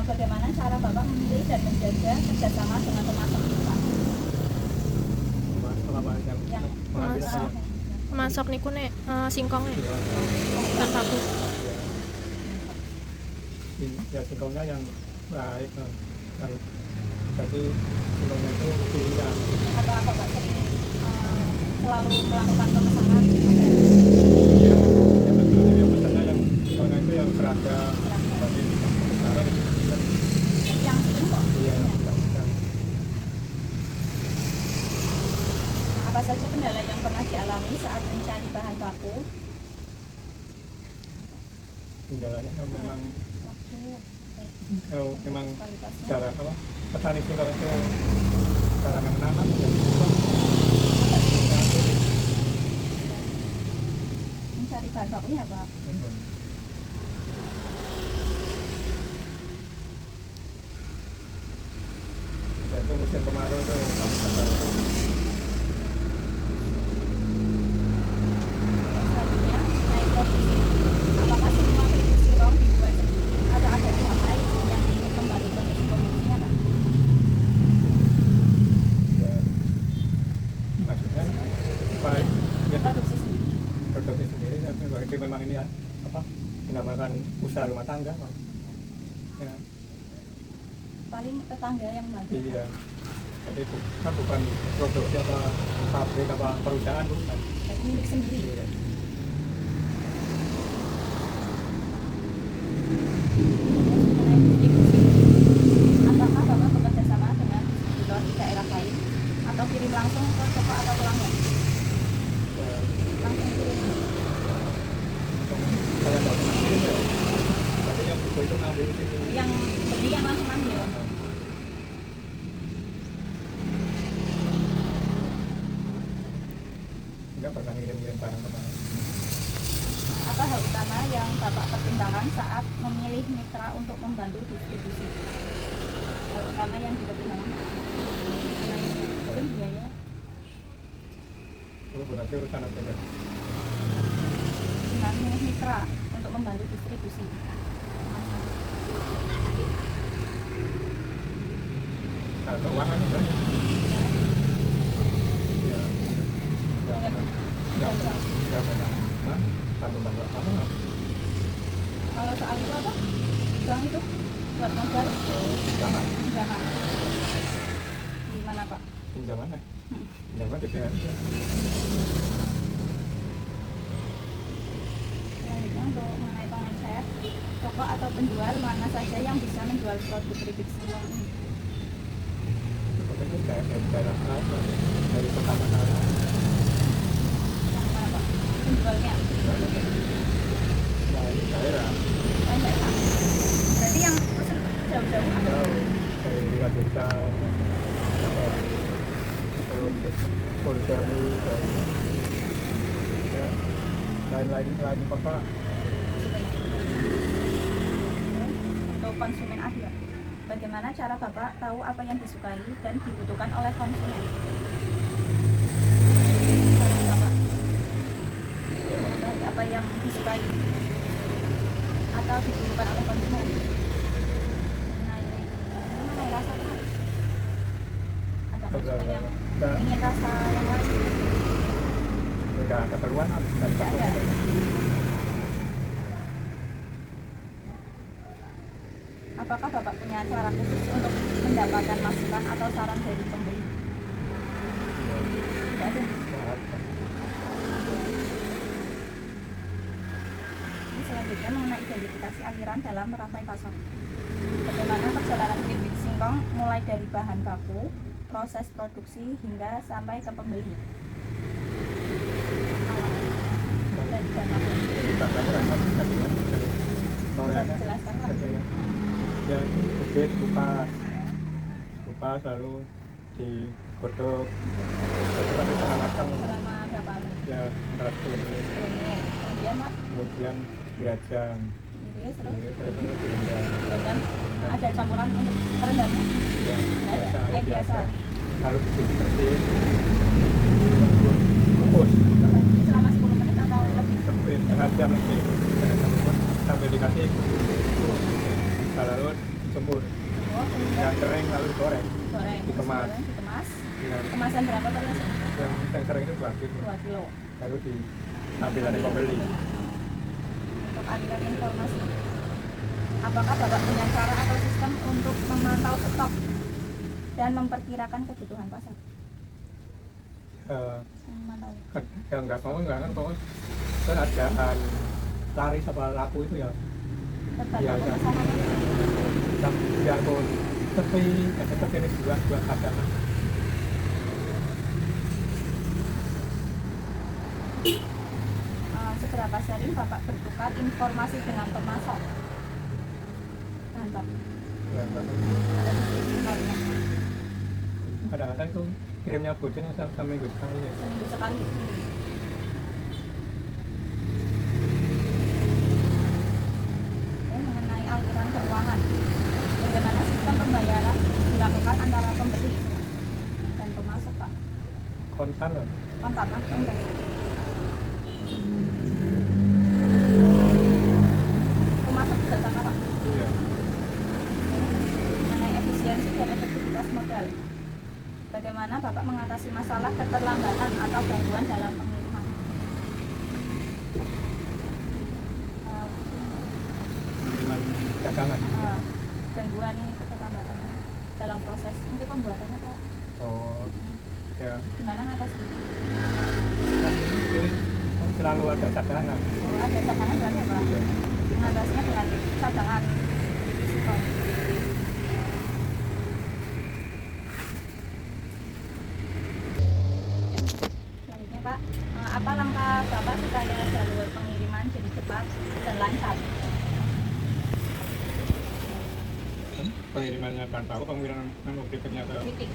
bagaimana cara Bapak memilih dan menjaga kerjasama dengan pemasok Bapak? Yang Masok niku nek singkong nek bukan paku. Ya singkongnya yang baik, yang jadi singkongnya itu pilihan. atau Bapak sering selalu melakukan pemesanan Ya, yang betul yang pesannya yang singkongnya itu yang seragam, bagi besar yang sering kok? iya. Apa saja kendala yang pernah dialami saat mencari bahan baku? Kendalanya kan memang memang Kualitasnya. cara apa petani singkong itu cara menanam ya. Mencari bahan bakunya Pak. Ya, itu musim kemarau itu Selanjutnya, naik produksi. Apakah semua produksi singkong dibuat atau ada pihak lain yang ingin kembali ke produksinya Pak? ya, maksudnya baik ya, Produksi sendiri. produksi sendiri ya, itu memang ini ya, apa dinamakan usaha rumah tangga ya, Paling tetangga yang membantu. iya. Jadi kan bukan produksi apa pabrik apa perusahaan bukan. Jadi milik sendiri. Iya. Apakah Bapak bekerja sama dengan distributor di daerah lain atau kirim langsung ke toko atau pelanggan? Ya, Langsung kirim. saya nggak pernah kirim ya. Tapi yang buku itu ngambil di sini. Yang beli yang langsung ambil. Nggak pernah ngirim-ngirim barang kemana. Apa hal utama yang Bapak pertimbangkan saat memilih mitra untuk membantu distribusi? Hal utama yang dipertimbangkan? Mungkin biaya. Itu berarti urusan apa ya? Dengan milih mitra untuk membantu distribusi. Kalau keuangan itu ya. Ya. Nggak pernah. Hah? Bantu-bantu apa? Kalau soal itu apa? Bank itu buat modal Jangan. pinjaman. Gimana Pak? Pinjaman ya? Pinjaman di BRI. Selanjutnya untuk mengenai konsep toko atau penjual mana saja yang bisa menjual produk keripik singkong ini? Seperti itu dari daerah apa? Dari kota mana? Yang mana Pak? Penjualnya Dari daerah. banyak Pak. Berarti yang pesen jauh-jauh atau Jauh. Dari luar desa. Terus Poljamu dan ya, lain-lain kota. untuk konsumen akhir? Bagaimana cara Bapak tahu apa yang disukai dan dibutuhkan oleh konsumen? Cara Bapak mengetahui apa yang disukai atau dibutuhkan oleh konsumen? Mengenai rasa Pak. Ada konsumen yang ingin rasa yang lain? Tidak keperluan dan Tidak ada. Apakah Bapak punya cara khusus untuk mendapatkan masukan atau saran dari pembeli? Tidak ada. Ini selanjutnya mengenai identifikasi aliran dalam rantai pasok. Bagaimana perjalanan keripik singkong mulai dari bahan baku, proses produksi hingga sampai ke pembeli? Dari bahan baku. Bisa dijelaskan Pak? Ya, bukit kupas lalu digodok sampai setengah matang Selama berapa lama? ya 100 menit. Kemudian Pak, Kemudian dirajang iris terus terus direndam. dan ada campuran untuk perendamnya? Ya, biasa, Yang biasa. lalu dicuci bersih kukus Selama 10 menit atau lebih? setengah jam lebih sampai dikasih lalu jemur. Oh, kemudian Yang kering lalu digoreng. goreng, Dikemas. dikemas. Yang, Kemasan berapa Pak? yang kering itu 2 kilo. 2 kilo. Baru diambil dari pembeli. Untuk aliran informasi, apakah Bapak punya cara atau sistem untuk memantau stok dan memperkirakan kebutuhan pasar? Memantau. Ya nggak kan pokoknya kan adaan laris apa laku itu ya. Iya, Tergantung iya. pemesanan. Biarpun sepi, ya tetap ini buat dagangan. Seberapa sering Bapak bertukar informasi dengan pemasok? Mantap. Ya, Ada titik-titiknya. kadang-kadang tuh kirimnya bocor sampai minggu sekali ya. Seminggu sekali. Mengenai aliran keuangan, bagaimana sistem pembayaran dilakukan antara pembeli dan pemasok Pak? Kontan loh. Kontak langsung dari pemasok juga sama Pak. Iya. Mengenai efisiensi dan efektivitas modal, bagaimana Bapak mengatasi masalah keterlambatan atau gangguan dalam pengiriman? Pengiriman dagangan. Gangguan ini keterlambatan dalam proses untuk pembuatannya Pak. Oh, ya. Gimana ngatasi? Kan ini selalu ada cadangan. Oh, ada cadangan berarti apa? Mengatasinya dengan cadangan diskon. Selanjutnya Pak, apa langkah Bapak supaya jalur pengiriman jadi cepat dan lancar? Pengirimannya bahan baku, pengiriman berikutnya ke Titik.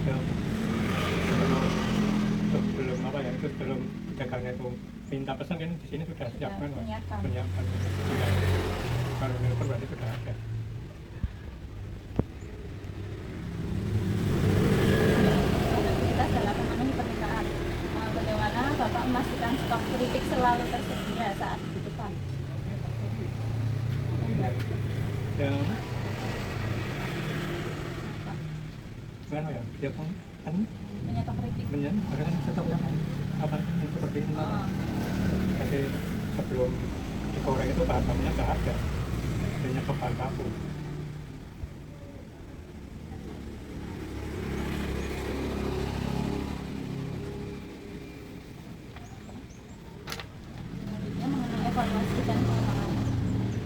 ke sebelum apa ya itu sebelum dagangnya itu minta pesan kan di sini sudah siap kan Pak? Menyiapkan. Menyiapkan. Sudah. Kalau nelpon berarti sudah ada. Kita dalam memenuhi permintaan. Bagaimana Bapak memastikan stok kritik selalu tersedia saat dibutuhkan? Ya. Kan ya, dia pun kan Menyetok kritik. kan tetap yang apa seperti ini. Oh. Jadi sebelum digoreng itu bahan bakunya nggak ada, hanya ke bahan baku. Selanjutnya mengenai evaluasi dan pengembangan.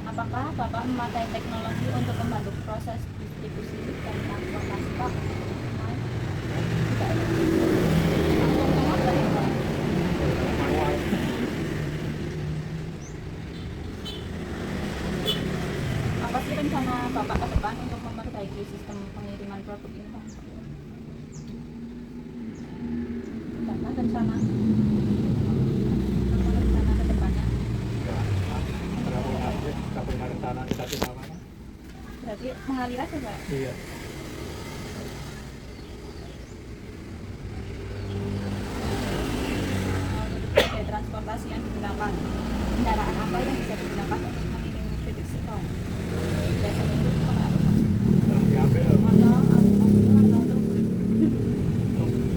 Apakah Bapak memakai teknologi untuk membantu proses distribusi dan transportasi Pak? Tidak ada. Langsung apa ya Pak? Manual. Apa sih rencana Bapak ke depan untuk memperbaiki sistem pengiriman produk ini Pak? Karena rencana ke depannya Ya, nggak punya rencana kita di mana. berarti mengalir aja Pak? Iya. Sebagai transportasi yang digunakan, kendaraan apa yang bisa digunakan untuk mengirim kritik singkong? Biasanya itu apa? Yang diambil, Motor atau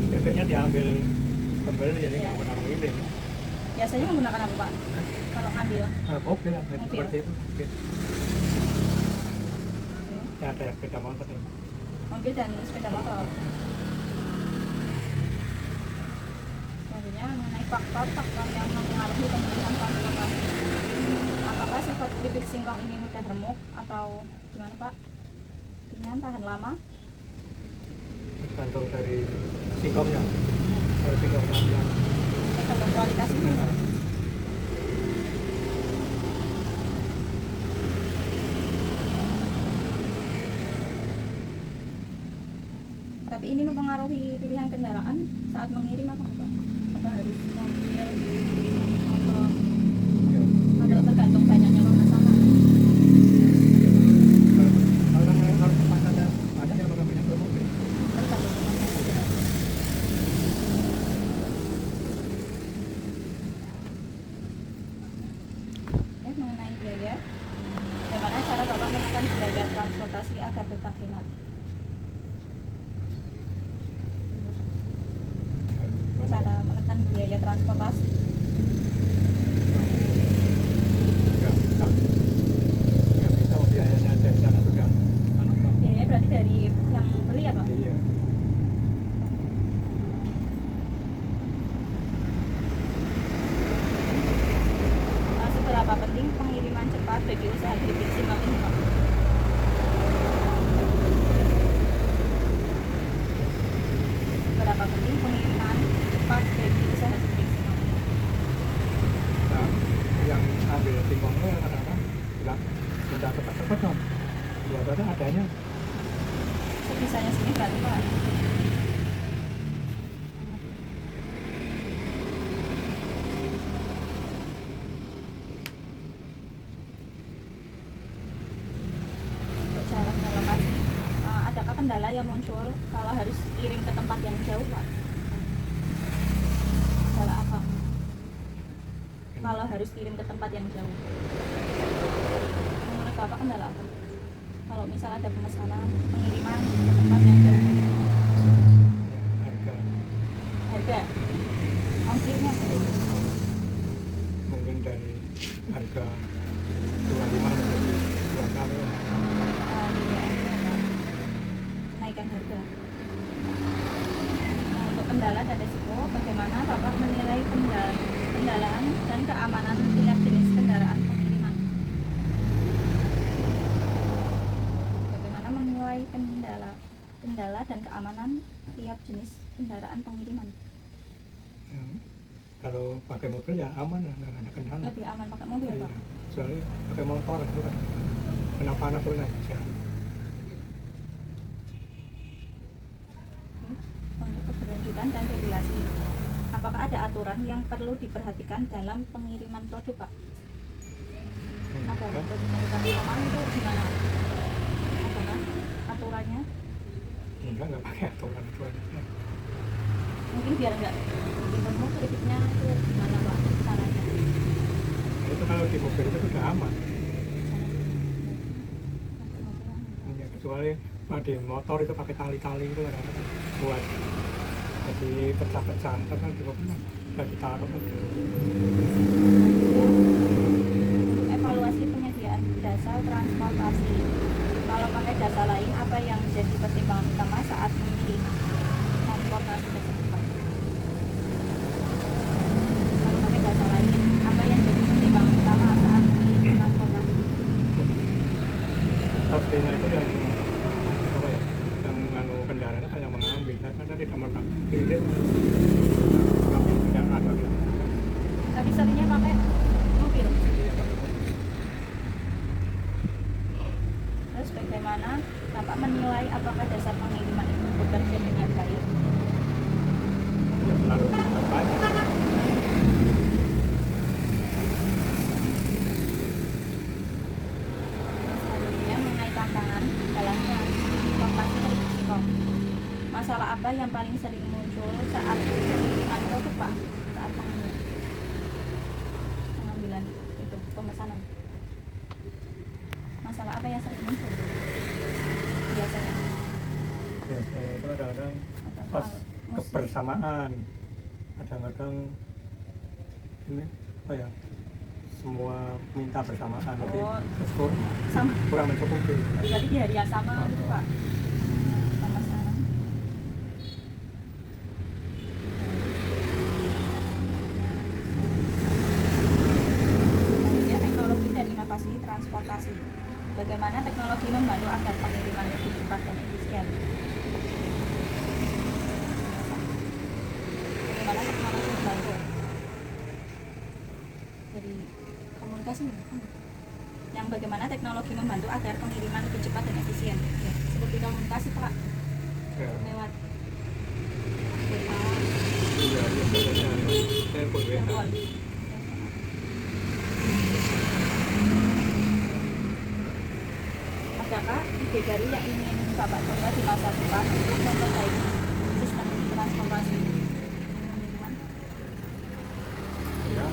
biasanya diambil pembeli jadi nggak pernah mengirim. biasanya menggunakan apa Pak? Kalau ngambil Mobil lah, Mobil. seperti itu. Mobil. Ya ada sepeda motor nih. mobil dan sepeda motor. Selanjutnya mengenai faktor yang mempengaruhi pemilihan transportasi. Apakah sifat bibit singkong ini mudah remuk atau gimana Pak? Ringan, tahan lama? Tergantung dari singkongnya. Kalau singkongnya yang Tergantung kualitasnya. Tapi ini mempengaruhi pilihan kendaraan saat mengirim apa Pak? Apa harus mobil, motor, atau tergantung banyaknya pemasangan? orang yang harus pasarnya ada yang bakal punya mobil. Tergantung pemasangan. biaya transportasi. nggak bisa biayanya dari sana juga Biaya berarti dari yang beli ya Pak? iya. Seberapa penting pengiriman cepat bagi usaha keripik Singkong ini Pak? Seberapa penting pengiriman cepat bagi usaha keripik Singkong ini? Nah, yang ambil singkongnya kadang-kadang nggak cepat-cepat dong. Biasanya adanya Sebisanya sini berarti Pak? Jalan ke lokasi. Adakah kendala yang muncul kalau harus kirim ke tempat yang jauh Pak? Kendala apa? Kalau harus kirim ke tempat yang jauh. Menurut Bapak kendala apa? Kalau misal ada pemesanan pengiriman ke tempat yang jauh, harga harga, ongkirnya, mungkin dari harga 25 menjadi 2 kali. kenaikan harga. Nah, untuk kendala dan resiko, bagaimana Bapak menilai kendaraan dan keamanan tiap jenis kendaraan pengiriman? Bagaimana menilai kendala dan keamanan tiap jenis kendaraan pengiriman? Ya, kalau pakai mobil ya aman lah, nggak ada kendala. Lebih aman pakai mobil Iya. Pak? Soalnya pakai motor itu kan kenapa-napa pun aja. Untuk keberlanjutan dan regulasi, apakah ada aturan yang perlu diperhatikan dalam pengiriman produk Pak? Ada Kan? untuk pengiriman itu gimana? Apakah aturannya? Enggak pakai aturan itu aja. Mungkin biar nggak ketemu kritiknya itu gimana Pak caranya? Nah, itu kalau di mobil itu sudah aman. Ya, kecuali di motor itu pakai tali-tali itu kan buat jadi pecah-pecah, kan di mobil nggak ditaruh kan. Evaluasi penyediaan jasa transportasi. Kalau pakai jasa lain, apa yang menjadi pertimbangan utama saat memilih transportasi tersebut Pak? Kalau pakai jasa lain, apa yang jadi pertimbangan utama saat memilih transportasi? Pastinya itu yang apa ya, yang kendaraan kan yang mengambil, karena tidak mereka pilih ngambil kendaraan lagi. Tapi seringnya pakai mobil. Terus bagaimana Bapak menilai apakah dasar pengiriman itu bekerja dengan baik? Ya, selalu terbaik. Selanjutnya mengenai tantangan dalam transportasi keripik Singkong. Masalah apa yang paling sering muncul saat pengiriman produk Pak? Saat pengambilan itu pemesanan. Masalah apa yang sering muncul? Biasanya Biasanya itu kadang-kadang pas kebersamaan, kadang-kadang ini apa ya, semua minta bersamaan, tapi Oh. terus sama kurang mencukupi. berarti di hari yang sama gitu Pak. Pemesanan. Selanjutnya teknologi dan inovasi transportasi. Bagaimana teknologi membantu agar pengiriman lebih cepat dan efisien? Bagaimana teknologi membantu? Dari komunikasi yang bagaimana teknologi membantu agar pengiriman lebih cepat dan efisien? Ya, seperti komunikasi Pak, Ya, lewat WA, iya, biasanya telepon WA. telepon. Adakah ide baru yang ingin Bapak coba di masa depan untuk memperbaiki sistem transportasi pengiriman? Ya,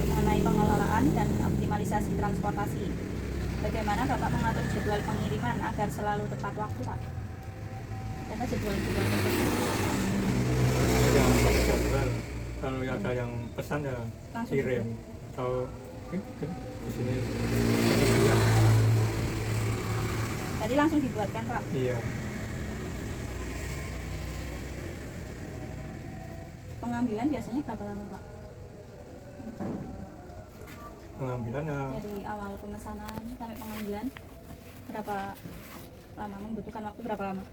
Mengenai pengelolaan dan optimalisasi transportasi, bagaimana Bapak mengatur jadwal pengiriman agar selalu tepat waktu Pak? Kata jadwal-jadwal tertentu. yang jadwal. Kalau ada yang pesan ya Langsung kirim atau di sini. Tadi langsung dibuatkan Pak. Iya. Pengambilan biasanya berapa lama Pak? Pengambilan ya Dari awal pemesanan sampai pengambilan berapa lama, membutuhkan waktu berapa lama?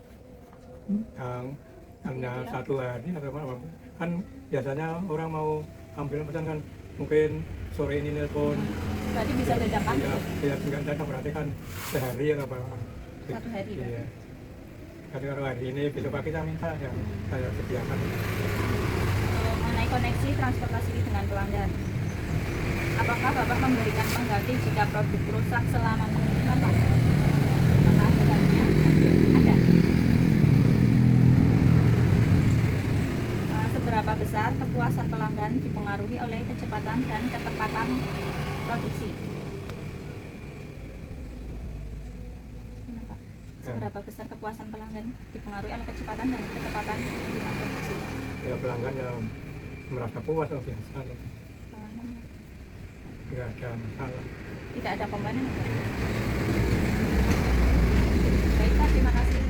yang hanya 1 hari atau apa kan biasanya orang mau ambil pesan kan mungkin sore ini nelpon Berarti bisa dadakan ya gitu? ya tinggal datang berarti kan sehari ya apa 1 hari iya berarti? jadi kalau hari ini besok pagi kita minta ya saya sediakan Kalau mengenai koneksi transportasi dengan pelanggan, apakah Bapak memberikan pengganti jika produk rusak selama pengiriman Pak? Apakah ada gantinya? Ada. Seberapa besar kepuasan pelanggan dipengaruhi oleh kecepatan dan ketepatan produksi? Kenapa? Seberapa besar kepuasan pelanggan dipengaruhi oleh kecepatan dan ketepatan produksi? ya pelanggan ya merasa puas oh, biasa Pelanggan nggak ada masalah tidak ada komponen. Baik Pak, terima kasih.